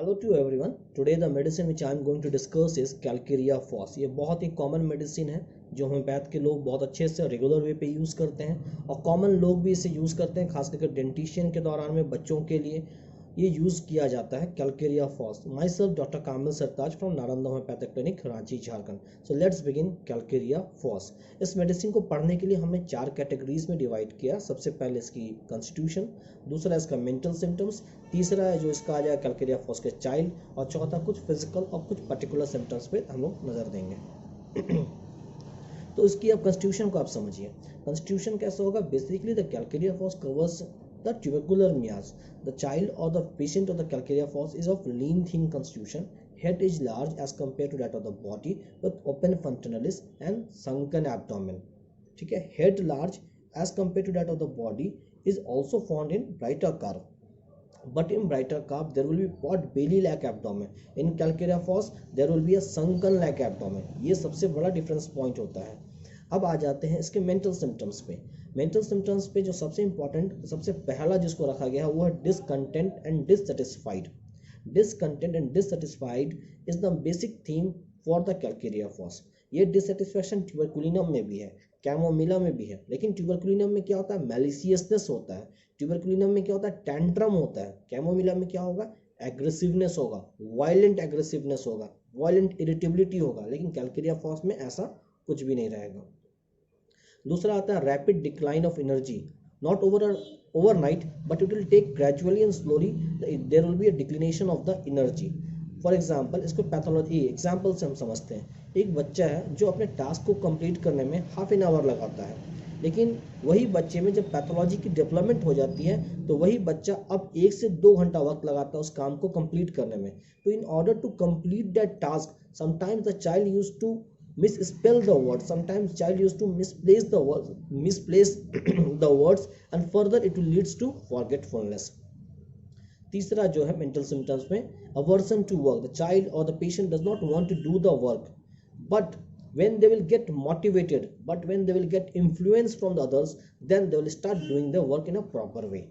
Hello to everyone. Today the medicine which I am going to discuss is calcarea phos. ये बहुत ही common medicine है जो homeopath के लोग बहुत अच्छे से रेगुलर वे पे यूज़ करते हैं और कॉमन लोग भी इसे यूज़ करते हैं, खास करके डेंटिशियन के दौरान में बच्चों के लिए ये यूज़ किया जाता है calcarea phos. Myself doctor Kamil Sartaj from Nalanda homoeopathic clinic, Ranchi, Jharkhand. So let's begin calcarea phos. इस मेडिसिन को पढ़ने के लिए हमने 4 कैटेगरीज में डिवाइड किया। सबसे पहले इसकी कॉन्स्टिट्यूशन, दूसरा इसका मेंटल सिम्टम्स, तीसरा है जो इसका आ जाएगा कैल्केरिया फॉस के चाइल्ड, और चौथा कुछ फिजिकल और कुछ पर्टिकुलर सिम्टम्स पे हम लोग नज़र देंगे। तो इसकी अब कॉन्स्टिट्यूशन को आप समझिए। कॉन्स्टिट्यूशन कैसा होगा? Basically the calcarea phos covers the tubercular mias. The child or the patient of the calcaria fos is of lean thin constitution. Head is large as compared to that of the body with open frontalis and sunken abdomen. ठीक है, head large as compared to that of the body is also found in brighter carp. But in brighter carp there will be pot belly like abdomen. In calcaria fos there will be a sunken like abdomen. ये सबसे बड़ा difference point होता है। अब आ जाते हैं इसके मेंटल सिम्टम्स पे। मेंटल सिम्टम्स पे जो सबसे इंपॉर्टेंट, सबसे पहला जिसको रखा गया है वो है discontent and dissatisfied. Discontent and dissatisfied is the basic theme for the calcarea phos. ये डिससेटिस्फैक्शन ट्यूबरकुलिनम में भी है, कैमोमिला में भी है, लेकिन ट्यूबरकुलिनम में क्या होता है? मैलिशियसनेस होता है। ट्यूबरकुलिनम में क्या होता है? टैंट्रम होता है। कैमोमिला में क्या होगा? एग्रेसिवनेस होगा, वायलेंट एग्रेसिवनेस होगा, वायलेंट इरिटेबिलिटी होगा। लेकिन कैल्केरिया फॉस में ऐसा कुछ भी नहीं रहेगा। दूसरा आता है rapid decline of energy, not overnight but it will take gradually and slowly, there will be a declination of the energy. For example, इसको पैथोलॉजी एग्जांपल से हम समझते हैं। एक बच्चा है जो अपने टास्क को कंप्लीट करने में हाफ एन आवर लगाता है, लेकिन वही बच्चे में जब पैथोलॉजी की डेवलपमेंट हो जाती है तो वही बच्चा अब 1 से 2 घंटा वक्त लगाता है उस काम को कंप्लीट करने में। तो in order to complete that task sometimes the child used to misspell the words, sometimes child used to misplace the words and further it leads to forgetfulness. तीसरा जो है मेंटल सिम्टम्स में aversion to work. The child or the patient does not want to do the work, but when they will get motivated, but when they will get influence from the others, then they will start doing the work in a proper way.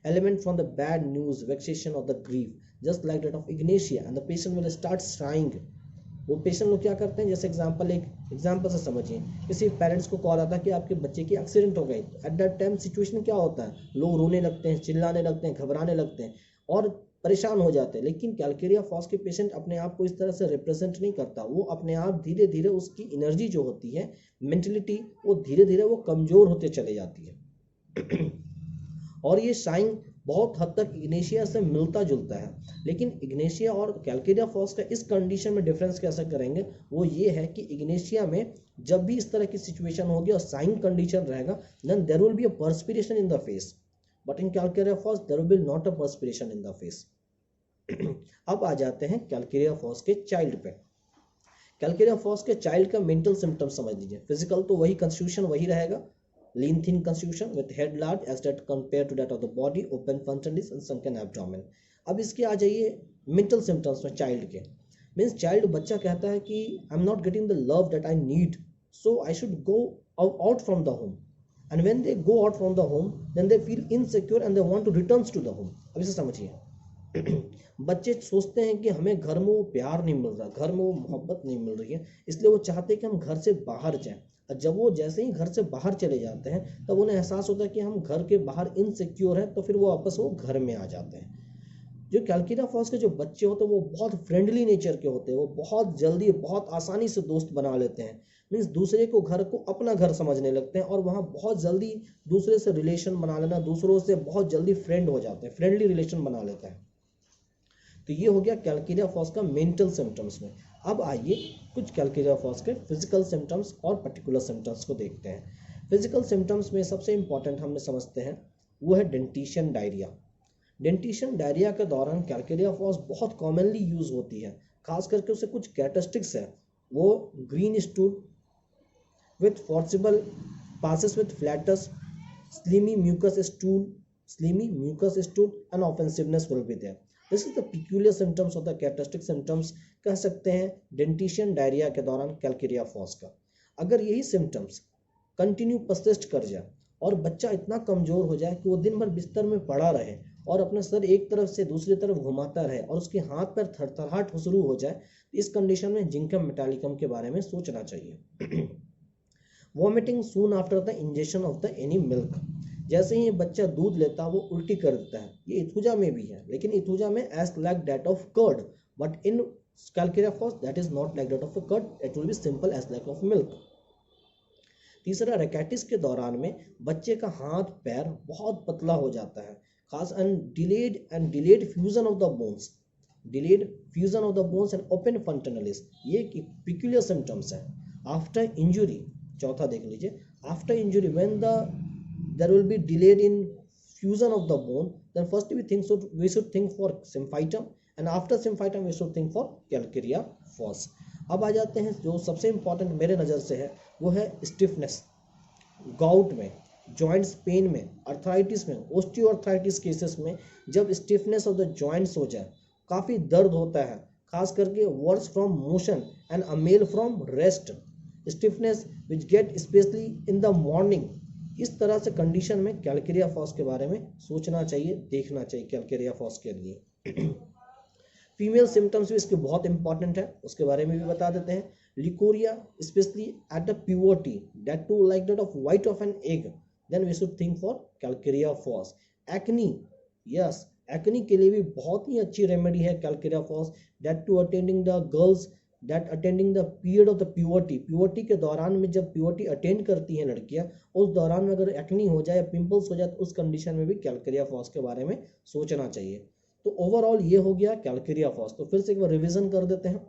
Element from the bad news, vexation or the grief, just like that of Ignatia, and the patient will start sighing. वो patient लोग क्या करते हैं, जैसे example से समझिए, किसी parents को कॉल आता है कि आपके बच्चे की एक्सीडेंट हो गई। एट दैट टाइम सिचुएशन क्या होता है? लोग रोने लगते हैं, चिल्लाने लगते हैं, घबराने लगते हैं और परेशान हो जाते हैं। लेकिन कैल्केरिया फॉस के पेशेंट अपने आप को इस तरह से रिप्रेजेंट नहीं करता। वो अपने आप धीरे धीरे उसकी एनर्जी जो होती है, मेंटलिटी, वो धीरे धीरे वो कमज़ोर होते चले जाती है। और ये साइन बहुत हद तक इग्नेशिया से मिलता जुलता है। लेकिन इग्नेशिया और कैल्केरिया फॉस का इस कंडीशन में डिफरेंस कैसे करेंगे, वो ये है कि इग्नेशिया में जब भी इस तरह की सिचुएशन होगी और साइन कंडीशन रहेगा, then there will be a perspiration in the face, but in calcarea phos there will be not a perspiration in the face. अब आ जाते हैं कैल्केरिया फॉस के चाइल्ड पे। कैल्केरिया फॉस के चाइल्ड का मेंटल सिम्टम समझ लीजिए। फिजिकल तो वही कंस्टिट्यूशन वही रहेगा, lean thin constitution with head large as that compared to that of the body, open frontalis and sunken abdomen. अब इसके आ जाइए मेंटल सिम्टम्स में चाइल्ड के। मीन्स चाइल्ड, बच्चा कहता है कि I am not getting the love that I need, so I should go out from the home, and when they go out from the home then they feel insecure and they want to return to the home. अब इसे समझिए। बच्चे सोचते हैं कि हमें घर में वो प्यार नहीं मिल रहा, घर में वो मोहब्बत नहीं मिल रही है, इसलिए वो चाहते हैं कि हम घर से बाहर जाएं। और जब वो जैसे ही घर से बाहर चले जाते हैं तब उन्हें एहसास होता है कि हम घर के बाहर इनसिक्योर हैं, तो फिर वो वापस वो घर में आ जाते हैं। जो कैल्केरिया फॉस के जो बच्चे होते हैं वो बहुत फ्रेंडली नेचर के होते हैं, वो बहुत जल्दी बहुत आसानी से दोस्त बना लेते हैं। मीन्स दूसरे को घर को अपना घर समझने लगते हैं और वहाँ बहुत जल्दी दूसरे से रिलेशन बना लेना, दूसरों से बहुत जल्दी फ्रेंड हो जाते हैं, फ्रेंडली रिलेशन बना लेते हैं। तो ये हो गया कैल्केरिया फॉस का मेंटल सिम्टम्स में। अब आइए कुछ कैल्केरिया फॉस के फिजिकल सिम्टम्स और पर्टिकुलर सिम्टम्स को देखते हैं। फिजिकल सिम्टम्स में सबसे इंपॉर्टेंट हमने समझते हैं वो है डेंटिशियन डायरिया। डेंटिशियन डायरिया के दौरान कैल्केरिया फॉस बहुत कॉमनली यूज होती है, खास करके उससे कुछ कैरेक्टरिस्टिक्स है। वो green stool with forcible passes with flatus, slimy mucus stool and offensiveness will be there. This is the peculiar symptoms of the characteristic symptoms कह सकते हैं डेंटिशियन डायरिया के दौरान कैल्केरिया फॉस का। अगर यही सिम्टम्स कंटिन्यू परसिस्ट कर जाए और बच्चा इतना कमज़ोर हो जाए कि वो दिन भर बिस्तर में पड़ा रहे और अपना सर एक तरफ से दूसरी तरफ घुमाता रहे और उसके हाथ पैर थरथराहट शुरू हो जाए, तो इस कंडीशन में जिंकम मेटालिकम के बारे में सोचना चाहिए। Vomiting soon after the injection of the any milk, जैसे ही ये बच्चा दूध लेता है वो उल्टी कर देता है। ये इथुजा में भी है, लेकिन इथुजा में as like that of curd, but in calcarea phos that is not like that of curd, it will be simple as like of milk. तीसरा, रैकेटिस के दौरान में बच्चे का हाथ पैर बहुत पतला हो जाता है, खास and delayed fusion of the bones, and open fontanelles, ये पिक्यूलियर सिम्टम्स है। आफ्टर इंजुरी, चौथा देख लीजिए, after injury when there will be delayed in fusion of the bone, then first we should think for symphytum, and after symphytum we should think for calcarea fos। अब आ जाते हैं जो सबसे इंपॉर्टेंट मेरे नज़र से है, वो है स्टिफनेस। गाउट में, जॉइंट्स पेन में, अर्थराइटिस में, ओस्टियोआर्थराइटिस केसेस में जब स्टिफनेस ऑफ द जॉइंट्स हो जाए, काफ़ी दर्द होता है, खास करके worse from motion and amel from rest, stiffness which get specially in the morning, इस तरह से कंडीशन में कैलकेरिया फॉस के बारे में सोचना चाहिए, देखना चाहिए कैलकेरिया फॉस के लिए। फीमेल सिम्टम्स भी इसके बहुत इंपॉर्टेंट है, उसके बारे में भी बता देते हैं। Leucorrhoea specially at the puberty, that too like that of white of an egg, then we should think for calcarea phos. Acne, yes, acne के लिए भी बहुत ही अच्छी रेमेडी है calcarea phos, that too attending the girls that attending the period of the puberty, puberty के दौरान में जब प्यूबर्टी अटेंड करती हैं लड़कियां, उस दौरान में अगर एक्नी हो जाए या पिंपल्स हो जाए, तो उस कंडीशन में भी कैलकेरिया फॉस के बारे में सोचना चाहिए। तो ओवरऑल ये हो गया कैलकेरिया फॉस। तो फिर से एक बार रिवीजन कर देते हैं।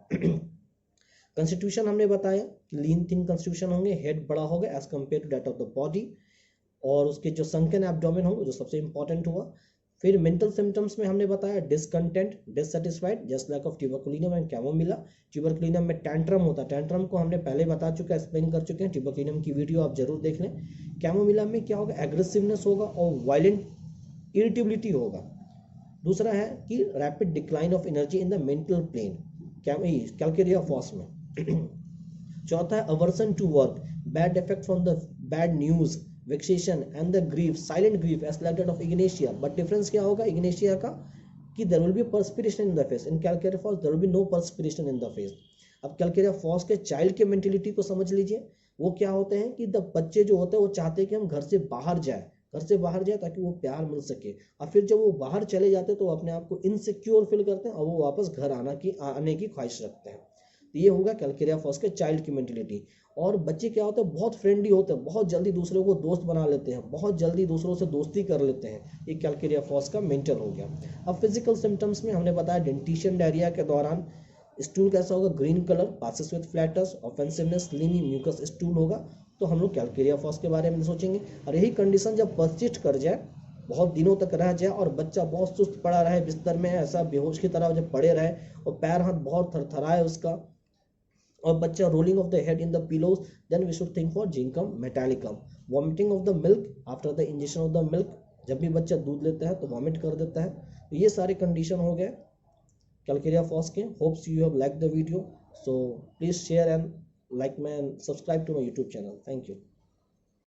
कंस्टिट्यूशन हमने बताया कि लीन थिन कंस्टिट्यूशन होंगे, हेड बड़ा होगा as compare to that of the body, और उसके जो संकन एब्डोमेन होंगे, जो सबसे इंपॉर्टेंट हुआ। फिर मेंटल सिम्टम्स में हमने बताया discontent, dissatisfied, just like of tuberculinum and chamomilla. Tuberculinum में टैंट्रम होता है, टैंट्रम को हमने पहले बता चुके हैं, एक्सप्लेन कर चुके हैं, ट्यूबरकुलिनम की वीडियो आप जरूर देख लें। कैमोमिला में क्या होगा, एग्रेसिवनेस होगा और वायलेंट इरिटेबिलिटी होगा। दूसरा है कि rapid decline of energy in the mental plane, calcarea phos में। चौथा है aversion to work, bad effect from the bad news, vexation and the grief, silent grief as like that of ignatia. But difference क्या होगा ignatia का, कि there will be perspiration in the face, in calcarea phos there will be no perspiration in the face. अब calcarea phos के child के mentality को समझ लीजिए। वो क्या होते हैं कि द बच्चे जो होते हैं वो चाहते हैं कि हम घर से बाहर जाए ताकि वो प्यार मिल सके, और फिर जब वो बाहर चले जाते हैं तो वो अपने आप को इनसिक्योर फील करते हैं और वो वापस घर आने की ख्वाहिश रखते हैं। तो ये होगा कैलकेरिया फॉस के चाइल्ड की मेंटेलिटी। और बच्चे क्या होते हैं, बहुत फ्रेंडली होते हैं, बहुत जल्दी दूसरों को दोस्त बना लेते हैं, बहुत जल्दी दूसरों से दोस्ती कर लेते हैं। ये कैलकेरिया फॉस का मेंटल हो गया। अब फिजिकल सिम्टम्स में हमने बताया डेंटिशन डायरिया के दौरान स्टूल कैसा होगा, green colour, passes with flatus, offensiveness, slimy mucus stool होगा। तो हम लोग कैलकेरिया फॉस के बारे में सोचेंगे। और यही कंडीशन जब परसिस्ट कर जाए, बहुत दिनों तक रह जाए और बच्चा बहुत सुस्त पड़ा रहे बिस्तर में, ऐसा बेहोश की तरह जब पड़े रहे और पैर हाथ बहुत थरथराए उसका, और बच्चा rolling of the head in the pillows, then we should think for zincum metallicum. Vomiting of the milk after the injection of the milk, जब भी बच्चा दूध लेता है तो वॉमिट कर देता है। तो ये सारे कंडीशन हो गए कैलकेरिया फॉस के। Hopes you have like the video, so please share and like my and subscribe to my YouTube channel. Thank you.